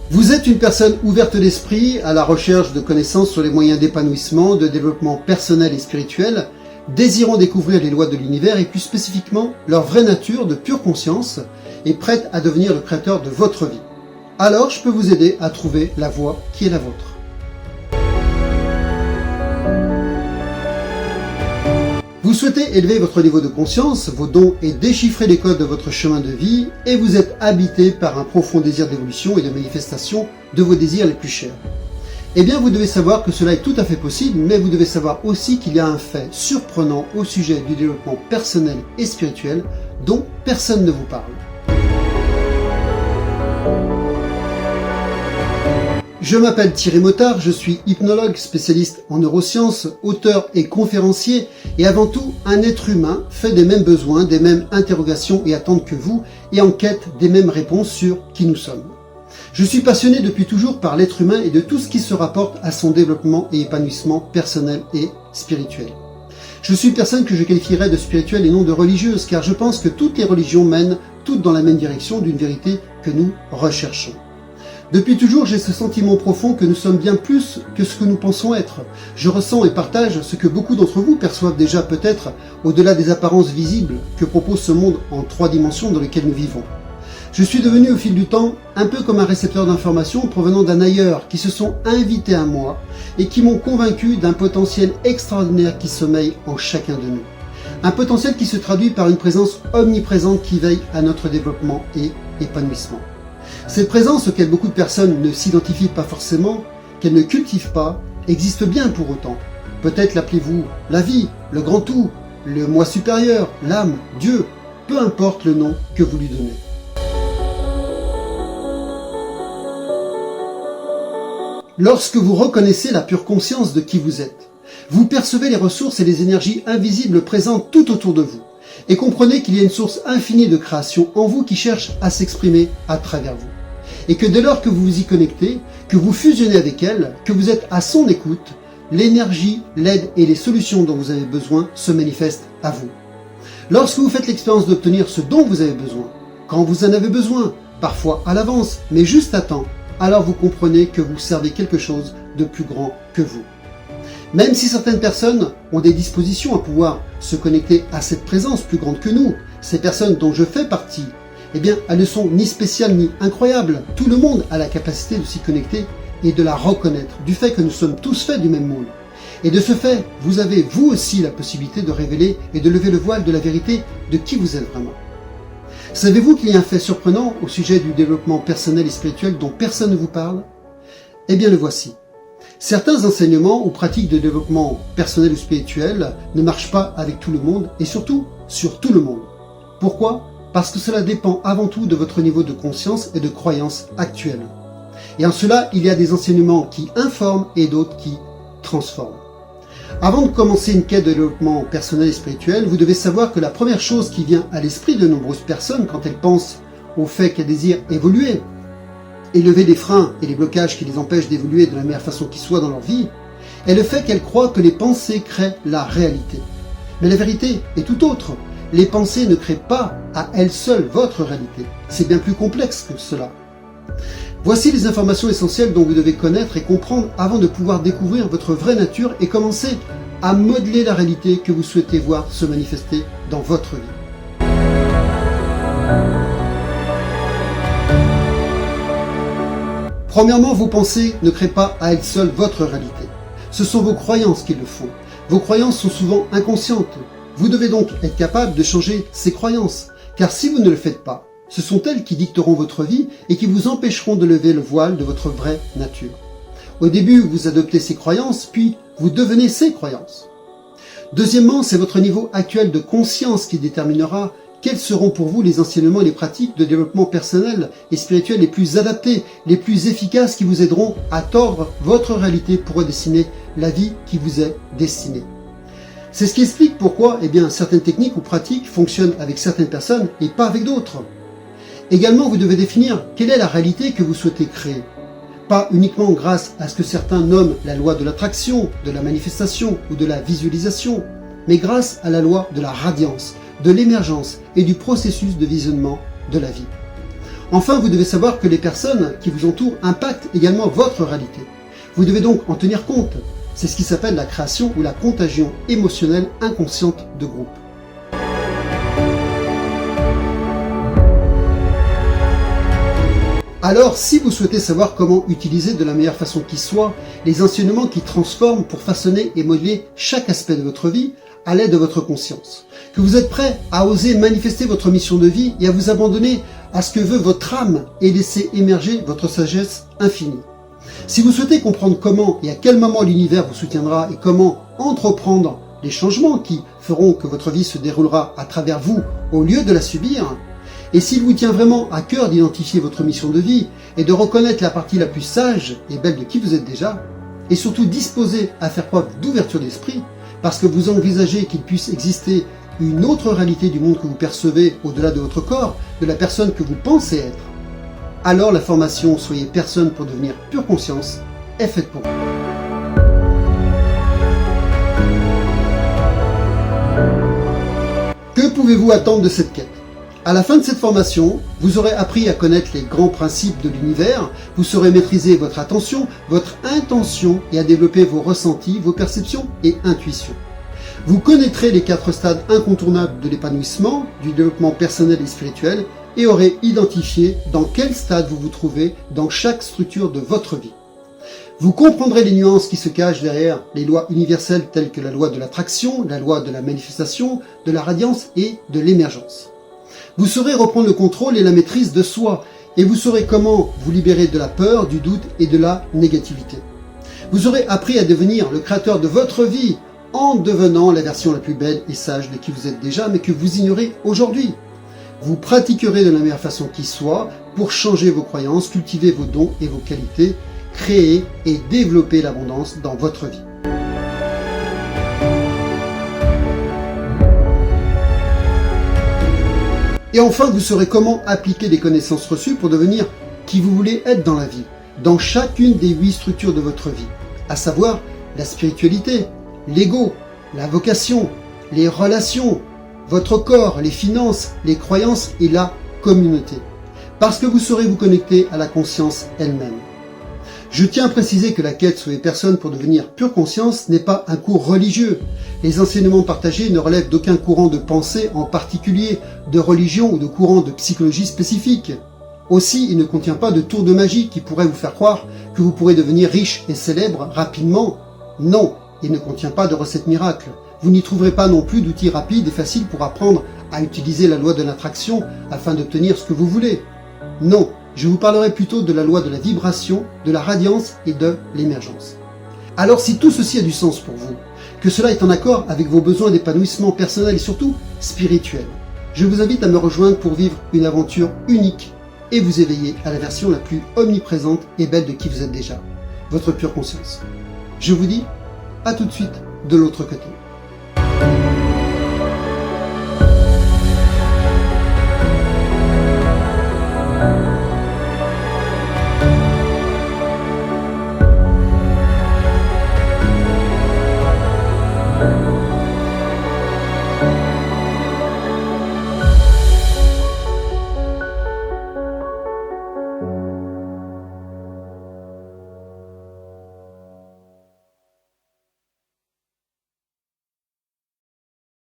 Vous êtes une personne ouverte d'esprit, à la recherche de connaissances sur les moyens d'épanouissement, de développement personnel et spirituel, désirant découvrir les lois de l'univers et plus spécifiquement leur vraie nature de pure conscience et prête à devenir le créateur de votre vie. Alors je peux vous aider à trouver la voie qui est la vôtre. Vous souhaitez élever votre niveau de conscience, vos dons et déchiffrer les codes de votre chemin de vie et vous êtes habité par un profond désir d'évolution et de manifestation de vos désirs les plus chers. Eh bien vous devez savoir que cela est tout à fait possible, mais vous devez savoir aussi qu'il y a un fait surprenant au sujet du développement personnel et spirituel dont personne ne vous parle. Je m'appelle Thierry Mottard, je suis hypnologue, spécialiste en neurosciences, auteur et conférencier, et avant tout un être humain fait des mêmes besoins, des mêmes interrogations et attentes que vous, et en quête des mêmes réponses sur qui nous sommes. Je suis passionné depuis toujours par l'être humain et de tout ce qui se rapporte à son développement et épanouissement personnel et spirituel. Je suis une personne que je qualifierais de spirituelle et non de religieuse, car je pense que toutes les religions mènent toutes dans la même direction d'une vérité que nous recherchons. Depuis toujours, j'ai ce sentiment profond que nous sommes bien plus que ce que nous pensons être. Je ressens et partage ce que beaucoup d'entre vous perçoivent déjà peut-être au-delà des apparences visibles que propose ce monde en 3 dimensions dans lequel nous vivons. Je suis devenu au fil du temps un peu comme un récepteur d'informations provenant d'un ailleurs qui se sont invités à moi et qui m'ont convaincu d'un potentiel extraordinaire qui sommeille en chacun de nous. Un potentiel qui se traduit par une présence omniprésente qui veille à notre développement et épanouissement. Cette présence auquel beaucoup de personnes ne s'identifient pas forcément, qu'elles ne cultivent pas, existe bien pour autant. Peut-être l'appelez-vous la vie, le grand tout, le moi supérieur, l'âme, Dieu, peu importe le nom que vous lui donnez. Lorsque vous reconnaissez la pure conscience de qui vous êtes, vous percevez les ressources et les énergies invisibles présentes tout autour de vous, et comprenez qu'il y a une source infinie de création en vous qui cherche à s'exprimer à travers vous. Et que dès lors que vous vous y connectez, que vous fusionnez avec elle, que vous êtes à son écoute, l'énergie, l'aide et les solutions dont vous avez besoin se manifestent à vous. Lorsque vous faites l'expérience d'obtenir ce dont vous avez besoin, quand vous en avez besoin, parfois à l'avance, mais juste à temps, alors vous comprenez que vous servez quelque chose de plus grand que vous. Même si certaines personnes ont des dispositions à pouvoir se connecter à cette présence plus grande que nous, ces personnes dont je fais partie, eh bien, elles ne sont ni spéciales ni incroyables. Tout le monde a la capacité de s'y connecter et de la reconnaître, du fait que nous sommes tous faits du même moule. Et de ce fait, vous avez vous aussi la possibilité de révéler et de lever le voile de la vérité de qui vous êtes vraiment. Savez-vous qu'il y a un fait surprenant au sujet du développement personnel et spirituel dont personne ne vous parle? Eh bien, le voici. Certains enseignements ou pratiques de développement personnel ou spirituel ne marchent pas avec tout le monde et surtout sur tout le monde. Pourquoi? Parce que cela dépend avant tout de votre niveau de conscience et de croyance actuelle. Et en cela, il y a des enseignements qui informent et d'autres qui transforment. Avant de commencer une quête de développement personnel et spirituel, vous devez savoir que la première chose qui vient à l'esprit de nombreuses personnes quand elles pensent au fait qu'elles désirent évoluer, et lever les freins et les blocages qui les empêchent d'évoluer de la meilleure façon qui soit dans leur vie, est le fait qu'elles croient que les pensées créent la réalité. Mais la vérité est tout autre. Les pensées ne créent pas à elles seules votre réalité. C'est bien plus complexe que cela. Voici les informations essentielles dont vous devez connaître et comprendre avant de pouvoir découvrir votre vraie nature et commencer à modeler la réalité que vous souhaitez voir se manifester dans votre vie. Premièrement, vos pensées ne créent pas à elles seules votre réalité. Ce sont vos croyances qui le font. Vos croyances sont souvent inconscientes. Vous devez donc être capable de changer ces croyances, car si vous ne le faites pas, ce sont elles qui dicteront votre vie et qui vous empêcheront de lever le voile de votre vraie nature. Au début, vous adoptez ces croyances, puis vous devenez ces croyances. Deuxièmement, c'est votre niveau actuel de conscience qui déterminera quels seront pour vous les enseignements et les pratiques de développement personnel et spirituel les plus adaptés, les plus efficaces qui vous aideront à tordre votre réalité pour redessiner la vie qui vous est destinée. C'est ce qui explique pourquoi certaines techniques ou pratiques fonctionnent avec certaines personnes et pas avec d'autres. Également, vous devez définir quelle est la réalité que vous souhaitez créer. Pas uniquement grâce à ce que certains nomment la loi de l'attraction, de la manifestation ou de la visualisation, mais grâce à la loi de la radiance, de l'émergence et du processus de visionnement de la vie. Enfin, vous devez savoir que les personnes qui vous entourent impactent également votre réalité. Vous devez donc en tenir compte. C'est ce qui s'appelle la création ou la contagion émotionnelle inconsciente de groupe. Alors, si vous souhaitez savoir comment utiliser de la meilleure façon qui soit les enseignements qui transforment pour façonner et modeler chaque aspect de votre vie à l'aide de votre conscience, que vous êtes prêt à oser manifester votre mission de vie et à vous abandonner à ce que veut votre âme et laisser émerger votre sagesse infinie. Si vous souhaitez comprendre comment et à quel moment l'univers vous soutiendra et comment entreprendre les changements qui feront que votre vie se déroulera à travers vous au lieu de la subir, et s'il vous tient vraiment à cœur d'identifier votre mission de vie et de reconnaître la partie la plus sage et belle de qui vous êtes déjà, et surtout disposé à faire preuve d'ouverture d'esprit, parce que vous envisagez qu'il puisse exister une autre réalité du monde que vous percevez au-delà de votre corps, de la personne que vous pensez être, alors la formation Soyez personne pour devenir pure conscience est faite pour vous. Que pouvez-vous attendre de cette quête? À la fin de cette formation, vous aurez appris à connaître les grands principes de l'univers, vous saurez maîtriser votre attention, votre intention et à développer vos ressentis, vos perceptions et intuitions. Vous connaîtrez les 4 stades incontournables de l'épanouissement, du développement personnel et spirituel et aurez identifié dans quel stade vous vous trouvez dans chaque structure de votre vie. Vous comprendrez les nuances qui se cachent derrière les lois universelles telles que la loi de l'attraction, la loi de la manifestation, de la radiance et de l'émergence. Vous saurez reprendre le contrôle et la maîtrise de soi, et vous saurez comment vous libérer de la peur, du doute et de la négativité. Vous aurez appris à devenir le créateur de votre vie, en devenant la version la plus belle et sage de qui vous êtes déjà, mais que vous ignorez aujourd'hui. Vous pratiquerez de la meilleure façon qui soit pour changer vos croyances, cultiver vos dons et vos qualités, créer et développer l'abondance dans votre vie. Et enfin, vous saurez comment appliquer les connaissances reçues pour devenir qui vous voulez être dans la vie, dans chacune des 8 structures de votre vie, à savoir la spiritualité, l'ego, la vocation, les relations, votre corps, les finances, les croyances et la communauté. Parce que vous saurez vous connecter à la conscience elle-même. Je tiens à préciser que la quête Soyez personne pour devenir pure conscience n'est pas un cours religieux. Les enseignements partagés ne relèvent d'aucun courant de pensée en particulier, de religion ou de courant de psychologie spécifique. Aussi, il ne contient pas de tour de magie qui pourrait vous faire croire que vous pourrez devenir riche et célèbre rapidement. Non, il ne contient pas de recette miracle. Vous n'y trouverez pas non plus d'outils rapides et faciles pour apprendre à utiliser la loi de l'attraction afin d'obtenir ce que vous voulez. Non, je vous parlerai plutôt de la loi de la vibration, de la radiance et de l'émergence. Alors si tout ceci a du sens pour vous, que cela est en accord avec vos besoins d'épanouissement personnel et surtout spirituel, je vous invite à me rejoindre pour vivre une aventure unique et vous éveiller à la version la plus omniprésente et belle de qui vous êtes déjà, votre pure conscience. Je vous dis à tout de suite de l'autre côté.